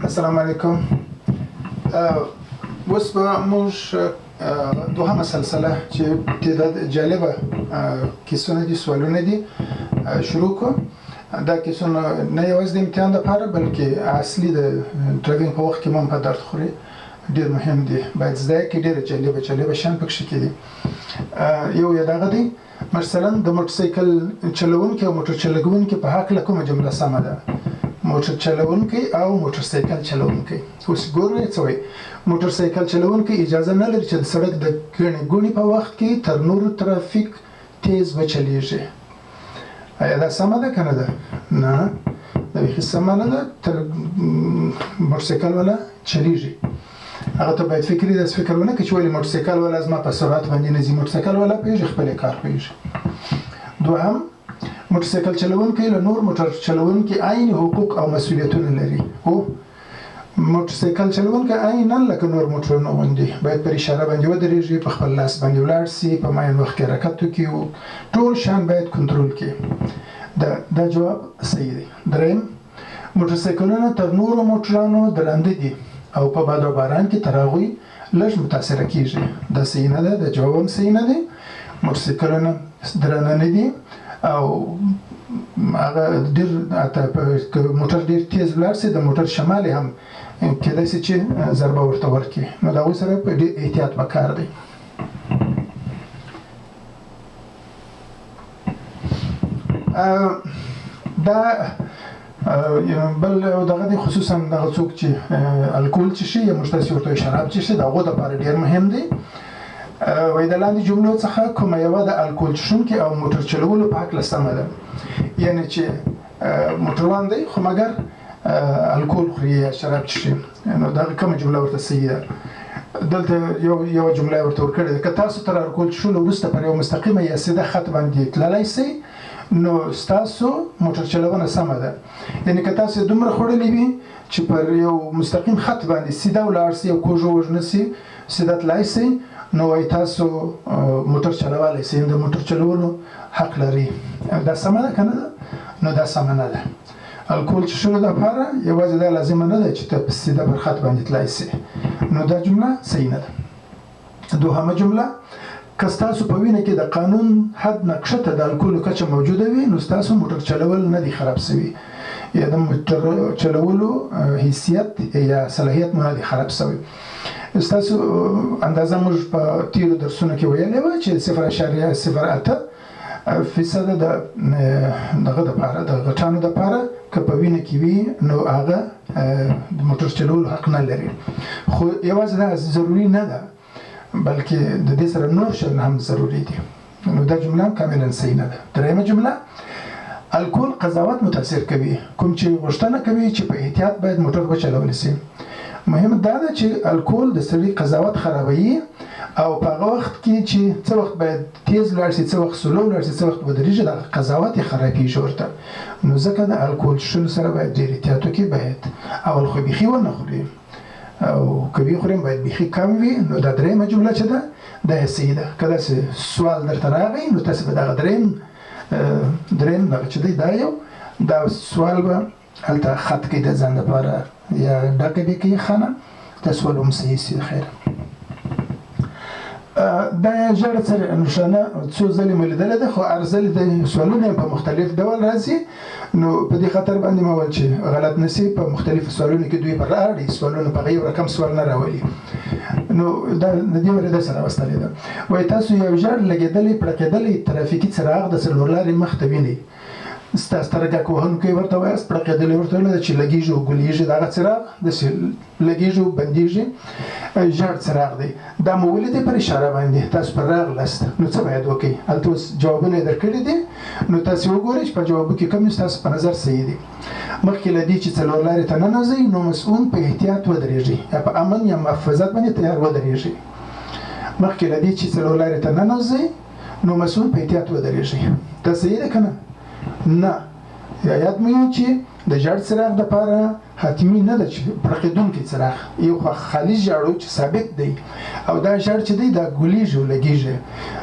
السلام علیکم. اوس به موږ دوهمه سلسله چې تعداد جالبه کیسونه دي، سوالونه دي شروع کو. دا کیسونه نه یوازې د امتحان لپاره بلکې اصلي د ډرایوینګ په وخت کې هم په درد خوري، ډېر مهم دي، باید زده کړئ. ډېر جالبه شیان پکې کې دي. یو یې دغه دی، مثلا د موټر سایکل چلوونکي او موټر چلوونکي په هکله کومه جمله سمه ده؟ موټر چلوونکی او موټر سایکل چلوونکی. اوس ګورئ څه وایي. موټر سایکل چلوونکی اجازه نه لري چې د سړک د ګڼې ګوڼې په وخت کې تر نورو ترافیک تیز وچلیږي. آیا دا سمه ده که نه ده؟ نه، دا بیخي سمه نه ده. تر موټر سایکل والا چلیږي، هغه ته باید فکري داسې فکر ونه کړي چې ولې موټر سایکل والا زما په سرعت باندې نه ځي. موټر سایکل والا پوهېږي، خپل کار پوهېږي. دوهم، موټر سایکل چلوونکی له نور موټر چلوونکي عین حقوق او مسؤلیتونه لري. او موټر سایکل چلوونکی عینا لکه نور موټرونه غوندې باید پر اشاره باندې ودرېږي، په خپل لاس باندې ولاړ سي، په معین وخت کې حرکت وکړي، ټول شیان باید کنټرول کړي. دا جواب صحیح دی. دریم، موټر سایکلونه تر نورو موټرانو درانده دي او په باد او باران کې تر هغوی لږ متاثره کېږي. دا صحیح نه ده، دا جواب هم صحیح نه دی. موټر سایکلونه درانه نه دي او هغه ډېر موټر ډېر تیز ولاړ سي، د موټر شمال هم کېدای سي چې ضربه ورته ورکړي. نو د هغوی سره په ډېر احتیاط پکار دی. دا بل دغه دی، خصوصا دغه څوک چې الکول څښي یا موږ تاسې ورته شراب څښي، د هغو دپاره ډېر مهم دی. وایي د لاندې جملو څخه کومه یوه د الکول څښونکي او موټر چلولو په هکله سمه ده؟ یعنې چې موټروان دی خو مګر الکول خوري یا شراب څښي، نو دغه کومه جمله ورته صحیح ده؟ دلته یوه جمله یې ورته ورکړې ده: که تاسو تر الکول څښلو وروسته پر یو مستقیمه یا سیده خط باندې تللی سئ نو ستاسو موټر چلونه سمه ده. یعنې که تاسو دومره خوړلي وي چې پر یو مستقیم خط باندې سیده ولاړ سئ او کوږ ووژنه سئ، سیده تللی سئ، نو وایي تاسو موټر چلولی سئ، د موټر چلولو حق لري. دا سمه ده که نه ده؟ نو دا سمه نه ده. الکول څښلو دپاره یوازې دا لازمه نه ده چې ته په سیده پر خط باندې تللی سئ، نو دا جمله صحیح نه ده. دوهمه جمله: که ستاسو په وینه کې د قانون حد نه کښته د الکولو کچه موجوده وي نو ستاسو موټر چلول نه دي خراب سوي، یا د موټر چلولو حیثیت یا صلاحیت مو نه دي خراب سوي. ستاسو اندازه موږ په تیرو درسونو کې ویلې وه چې 0.08% دغه دپاره د غټانو دپاره که په وینه کې وي نو هغه د موټر چلولو حق نه لري. خو یوازې دا ضروري نه ده بلکې د دې سره نور شیان هم ضروري دي. نو دا جمله کاملا صحیح نه ده. دریمه جمله: الکول قضاوت متاثر کوي. کوم چې غوښتنه کوي چې په احتیاط باید موټر وچلول شي. مهم دا ده چې الکول د سړي قضاوت خرابوي او په هغه وخت کې چې څه وخت باید تیز ولاړ شي، څه وخت سلو ولاړ شي، څه وخت ودرېږي، دغه قضاوت یې خرابېږي ورته. نو ځکه د الکول څښلو سره باید ډېر احتیاط وکړي. باید اول خو بیخي ونه خوري او که وي خوري باید بیخي کم وي. نو دا دریمه جمله چې ده دا یې صحیح ده. که داسې سوال درته راغی نو تاسې به دغه دریم دغه چې دی دا سوال به هلته خط کړئ د ځان لپاره یا ډکه دې کړئ ښه نه، دا سوال هم صحیح سي. خیر، دا ژېړه نښانه څو ځلې مو لیدلې ده، خو هر ځل د سوالونه په مختلف ډول راځي. نو په دې خاطر باندې مو ویل چې غلط نه سي، په مختلفو سوالونو کې دوی په راړي سوالونه په یو رقم سوال نه راولي. نو دا د دې وجې داسې راوستلې ده. وایي تاسو یو ژېړ لګېدلی پړقېدلی ترافیکي څراغ د څلورلارې مخ ته وینئ. ستاسو ترګک وهونکی ورته وایاست، پړقېدلی ورته ویل ده چې لګېږي او ګلېږي. دغه څراغ داسې لګېږي او بندېږي، ژېړ څراغ دی. دا مو ولیدئ پر اشاره باندې، تاسو پر راغلاست، نو څه باید وکړئ؟ هلته اوس جوابونه یې درکړي دي، نو تاسې وګورئ چې په جوابو کې کوم ستاسو په نظر صحیح دي. مخکې له دې چې څلورلارې ته ننوځئ نو مسؤل په احتیاط ودرېږئ، یا په امن یا محافظت باندې تیار ودرېږئ. مخکې له دې چې څلورلارې ته ننوځئ نو مسؤل په احتیاط ودرېږئ. دا صحیح ده که نه؟ نه. یاد مو یو چې د ژړ څراغ دپاره حتمي نه ده چې پړقېدونکی څراغ، یو خو خالي ژړو چې ثابت دی، او دا ژړ چې دی دا ګلېږي او لګېږي.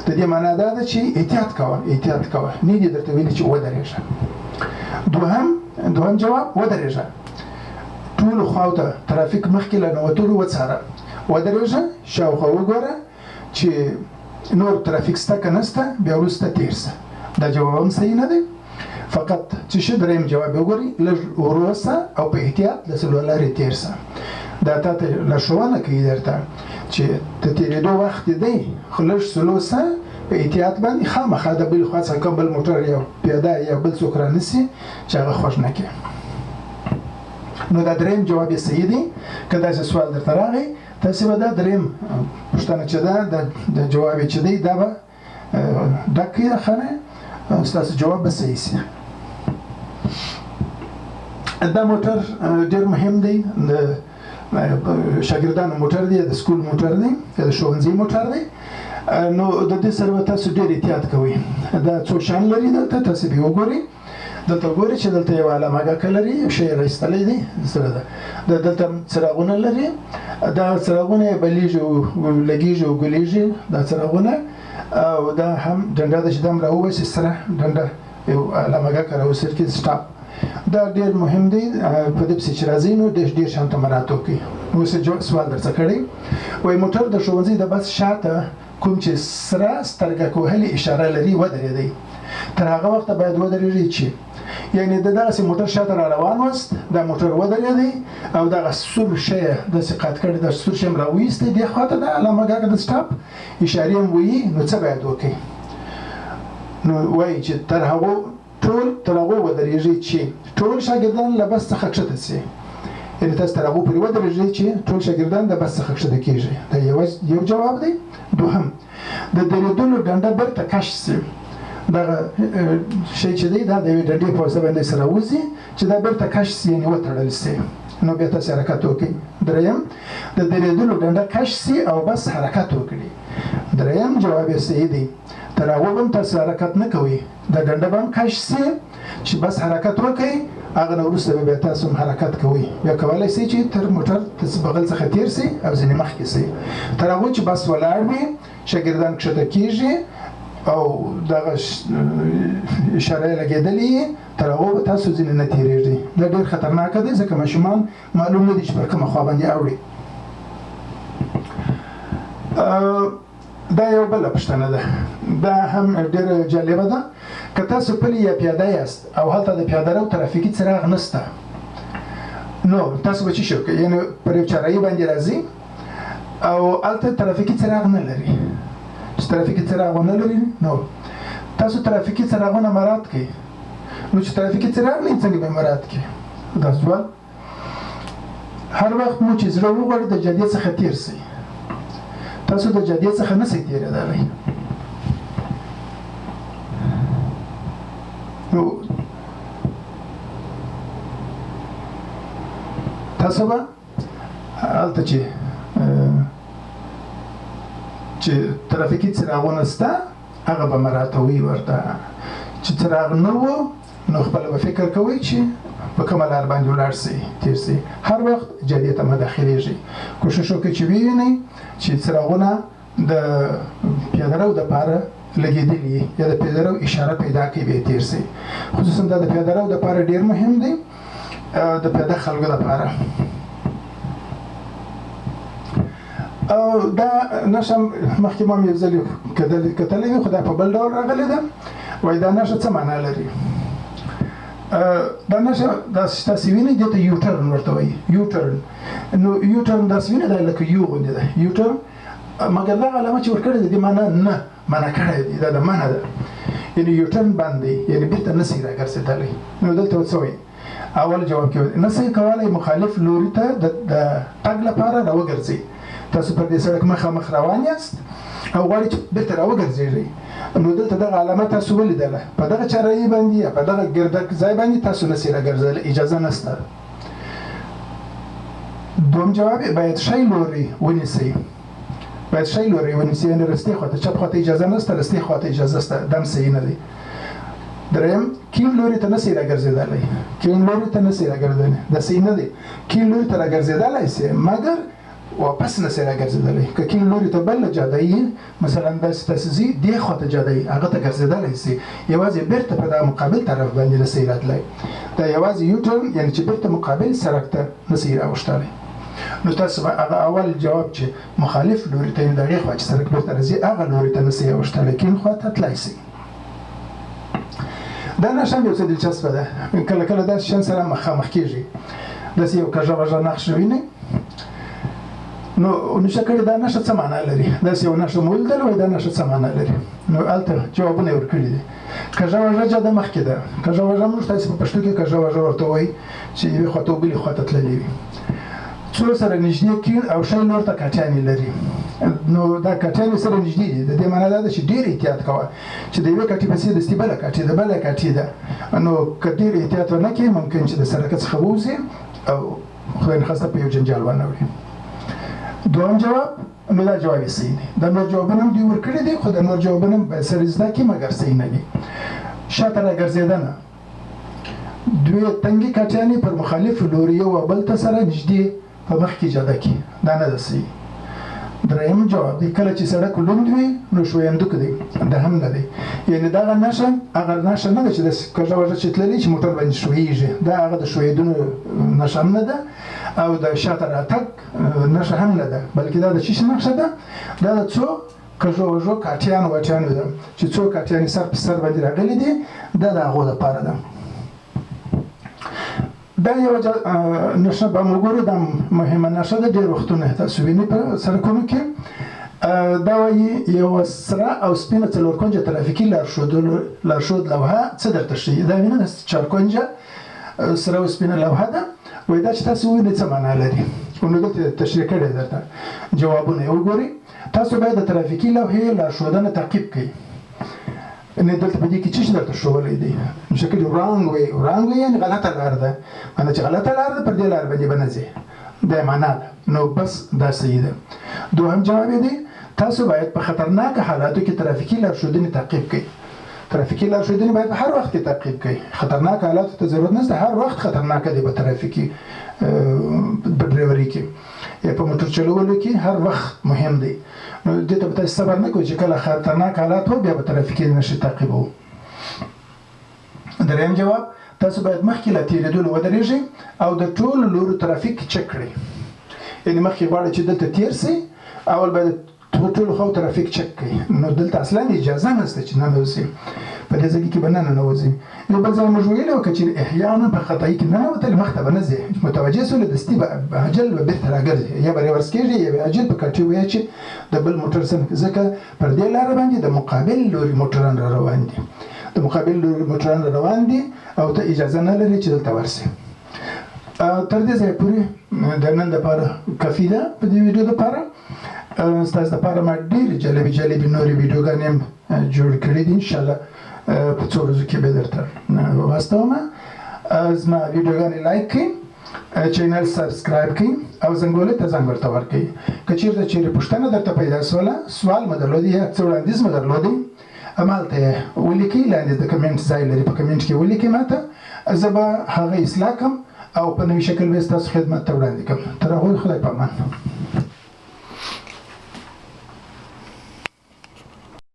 د دې معنا دا ده چې احتیاط کوه، احتیاط کوه، نه دې درته ویلي چې ودرېږه. دوهم جواب ودرېږه ټولو خواو ته ترافیک مخکې له ننوتلو وڅاره ودرېږه شاوخوا وګوره چې نور ترافیک شته که نشته بیا وروسته تېر شه دا جواب هم صحیح نه دی فقط چې شه درېیم جواب وګورئ لږ ورو شه او په احتیاط له څلور لارې تېر شه دا تا ته لارښوونه کوي درته چې د تېرېدو وخت دی خو لږ سلو شه په احتیاط باندې خامخا د بل خوا څخه بل موټر یا پیاده یا بل څوک رانیسي چې هغه خوښ نه کړي نو دا درېیم جواب یې صحیح دی که داسې سوال درته راغی تاسې به دا درېیم پوښتنه چې ده د جواب یې چې دی دا به ډک کړي ښه ستاسو جواب به صحیح شي دا موټر ډېر مهم دی د شاګردانو موټر دی د سکول موټر دی یا د ښوونځي موټر دی نو د دې سره به تاسو ډېر احتیاط کوئ دا څو شیان لري دلته تاسې به وګورئ دلته ګورئ چې دلته یو علامه ګاکه لري یو شی یې رایستلی دی سره ده دلته څراغونه لري دا څراغونه یې بلیږي لګېږي او ګلیږي دا څراغونه او دا هم ډنډه ده چې دا هم راوباسي سره ډنډه یو علامه ګاکه راوسر کې سټاپ دا ډېر مهم دی په دې پسې چې راځئ نو ډېر شیان ته مراعات وکړئ اوس سوال درڅخه کړی وایي موټر د ښوونځي د بس شاته کوم چې سره سترګک وهلې اشاره لري ودرېدی تر هغه وخته باید ودرېږي چې یعنې د دغسې موټر شاته را روان وست دا موټر ودرېدی او دغه سور شی داسې قات کړی دا سور شی هم راویستی دې خواته د علامه ګاکه د سټاپ اشارې هم ویي نو څه باید وکړئ نو وایي چې تر هغه ودرېږي چې ټول شاګردان له بس څخه کښته شي یعنې تاسو تر هغو پورې ودرېږئ چې ټول شاګردان د بس څخه کښته کېږي دا یو جواب دی دوهم د درېدلو ډنډه بیرته کش شي دغه شی چې دی دا د یوې ډنډې په واسطه باندې سره وځي چې دا بیرته کش شي یعنې وتړل شي نو بیا تاسې حرکت وکړئ درېیم د درېدلو ډنډه کش شي او بس حرکت وکړي درېیم جواب یې صحیح دی تر هغو به هم تاسو حرکت نه کوئ دا ډنډه به هم کش شي چې بس حرکت وکړئ هغه نه وروسته به بیا تاسو هم حرکت کوئ بیا کولی شئ چې تر موټر بغل څخه تېر شئ او ځینې مخکې شئ تر هغو چې بس ولاړ وي شاګردان کښته کېږي او دغه اشاره یې لګېدلې تر هغو به تاسو ځینې نه تېرېږئ دا ډېر خطرناکه دی ځکه ماشومان معلوم نه دي چې پر کومه خوا باندې اوړي دا یو بله پوښتنه ده دا هم ډېره جالبه ده که تاسو پلي یا پیاده یاست او هلته د پیاده رو ترافیکي څراغ نشته نو تاسو به څه شی وکړئ یعنې پر یو چارهایي باندې راځئ او هلته ترافیکي څراغ نه لري چې ترافیکي څراغ ونه لري نو تاسو ترافیکي څراغونه مراعات کړئ نو چې ترافیکي څراغ نه څنګه به مراعات کړئ دا سوال هر وخت مو چې زړه وغواړي د جادې څخه تېر شئ تاسو د جادې څخه نه شئ تېرېدلی نو تاسو به هلته چې ترافیکي څراغونه شته هغه به مراعاتوئ ورته چې څراغ نه و نو خپله به فکر کوئ چې په کومه لار باندې ولاړ شئ تېر شئ هر وخت جادې ته مه داخلېږئ کوشش وکړئ چې ووینئ چې څراغونه د پیاده رو دپاره لګېدلي یا د پیاده رو اشاره پیدا کوي بیا تېر شئ خصوصا دا د پیاده رو دپاره ډېر مهم دی د پیاده خلکو دپاره او دا نښه مخکې ما هم یو ځل کتلی وي خو دا په بل ډول راغلې ده وایي دا نښه څه معنا لري دا نښه داسې تاسې وینئ دې ته یوټرن ورته وایي یوټرن نو یوټرن داسې وینئ دا لکه یو غوندې ده یوټرن مګر دغه علامه چې ورکړې ده دې معنا نه منع کړی دی دا د منع ده یعنې یوټرن بند دی یعنې بېرته نه شي راګرځېدلی نو دلته څه وایي اول جواب کې نه شي کولی مخالف لوري ته د تګ لپاره راوګرځئ تاسو پر دې سړک مخامخ روان یاست او غواړئ چې بېرته راوګرځېږئ نو دلته دغه علامه تاسو ولیدله په دغه چارهایي باندې یا په دغه ګردک ځای باندې تاسو نه شئ راګرځېدلی اجازه نشته دوم جواب باید ښی لوري ونیسئ باید ښی لوري ونیسئ یعنې رستې خواته چپ خواته اجازه نشته رستې خواته اجازه شته دا هم صحیح نه دی درېیم کیڼ لوري ته نه شئ راګرځېدلی کیڼ لوري ته نه شئ راګرځېدلی دا صحیح نه دی کیڼ لوري ته راګرځېدلی شئ مګر واپس نسي راګرځېدلی که کوم لوري ته بله جاده یي مثلا داسې تاسې ځي دې خوا ته جاده یي هغه ته ګرځېدلی سي یوازې بیرته په دا مقابل طرف باندې نسي راتلی دا یوازې یوټرن یعنې چې بیرته مقابل سړک ته نسي راوښتلی نو تاسو به هغه اول جواب چې مخالف لوري ته د هغې خوا چې سړک بیرته راځي هغه لوري ته نسي راوښتلی کیڼ خوا ته تللی سي دا نښه هم یو څه دلچسپه ده کله کله داسې شیان سره مخامخ کېږي داسې یو کږه وږه نقش وینئ نو نشه کړي دا نښه څه معنا لري داسې یو نښه مو ولیدل وایي دا نښه څه معنا لري نو هلته جوابونه یې ورکړي دي کږه وږه جاده مخکې ده کږه وږه موږ تاسې په پښتو کې کږه وږه ورته وایي چې یوې خوا ته بلې خوا ته تللې وي څو سره نږدې کیڼ او ښی لور ته کاټیانې لري نو دا کاټیانې سره نږدې دي د دې معنا دا ده چې ډېر احتیاط کوه چې د یوې کاټې پسې دستي بله کاټې ده بله کاټې ده نو که ډېر احتیاط ونه کړې ممکن چې د سړکه څخه ووځې او خدای نخواسته په یو جنجال ونوړې دوم جواب نو دا جواب یې صحیح دی دا نور جوابونه هم دوی ورکړي دي خو د نور جوابونه هم باید سړی زده کړي مګر صحیح نه دي شاته راګرځېدنه دوی تنګې کاټیانې پر مخالف لوري یو او بل ته سره نږدې په مخکې جاده کې دا نه ده صحیح دریم جواب دی کله چې سړک لوند وي نو شویندوک دی دا هم نه دی یعنې دغه نښه هغه نښه نه ده چې داسې کږه وږه چې تللي چې موټر باندې ښویېږي دا هغه د ښویېدونو نښه هم نه ده او د شاته راتګ نښه هم نه ده بلکې دا د څه شي نښه ده دا د څو کږو وږو کاټیانو واټیانو ده چې څو کاټیانې سر په سر باندې راغلي دي دا د هغو دپاره ده دا یو نښه به موږ وګورو دا مهمه نښه ده ډېر وختونه تاسو وینئ په سړکونو کې دا وایي یوه سره او سپینه څلور کونجه ترافیکي لارښود لوحه څه درته ښیي دا وینه د چار کونجه سره او سپینه لوحه ده وایي دا چې تاسو ووینئ څه معنا لري نو دلته تشریح کړی درته جوابونه یې وګورئ تاسو باید د ترافیکي لوحې لارښودنه تعقیب کړئ نه دلته په دې کې څه درته ښوولی دی شکل wrong way یعنې غلطه لار ده معنی چې غلطه لار ده پر دې لار باندې به نه ځې دا معنا ده نو بس دا صحیح ده دوهم جواب یې دی تاسو باید په خطرناکه حالاتو کې ترافیکي لارښودنې تعقیب کړئ ترافیکي لارښودنې باید په هر وخت کې تعقیب کړئ خطرناک حالاتو ته ضرورت نشته هر وخت خطرناکه دی په ترافیکي په ډرایوري کې یا په موټر چلولو کې هر وخت مهم دی نو دې ته به تاسو صبر نه کوئ چې کله خطرناک حالات و بیا به ترافیکي نښې تعقیبوو دریم جواب تاسو باید مخکې له تېرېدلو ودرېږئ او د ټولو لورو ترافیک چک کړئ یعنې مخکې غواړئ چې دلته تېر سئ اول باید ټولو خواو ترافیک چک کړئ نو دلته اصلا اجازه نشته چې ننوځئ په دې ځای کې به نه ننوځئ یو بل ځای موږ ویلي وو که چېرې احیانا په خطایي کې ننوتل مخته به نه ځې متوجه سولې دستي به عجل به بېرته راګرځي یا به ریورس کېږي یا به عجل په کټې ویاچي د بل موټر ځکه پر دې لاره باندې د مقابل لوري موټران را روان دي د مقابل لوري موټران را روان دي او ته اجازه نه لرې چې دلته ورسې تر دې ځایه پورې د نن دپاره کافي ده په دې ویډیو دپاره ستاسو دپاره ما ډېرې جالبې نورې ویډیوګانې هم جوړ کړي دي انشاءالله په څو ورځو کې به درته واستوم زما ویډیوګانې لایک کړئ چینل سبسکرایب کړئ او زنګولې ته زنګ ورته ورکړئ که چېرته پوښتنه درته پیدا سوله سوال مو درلودی یا څه وړاندیز مو درلودی همالته یې ولیکئ لاندې د کمنټ ځای لري په کمنټ کې ولیکئ ماته زه به هغه اصلاح کړم او په نوي شکل به ستاسو خدمت ته وړاندې کړم تر هغوی خدای په امان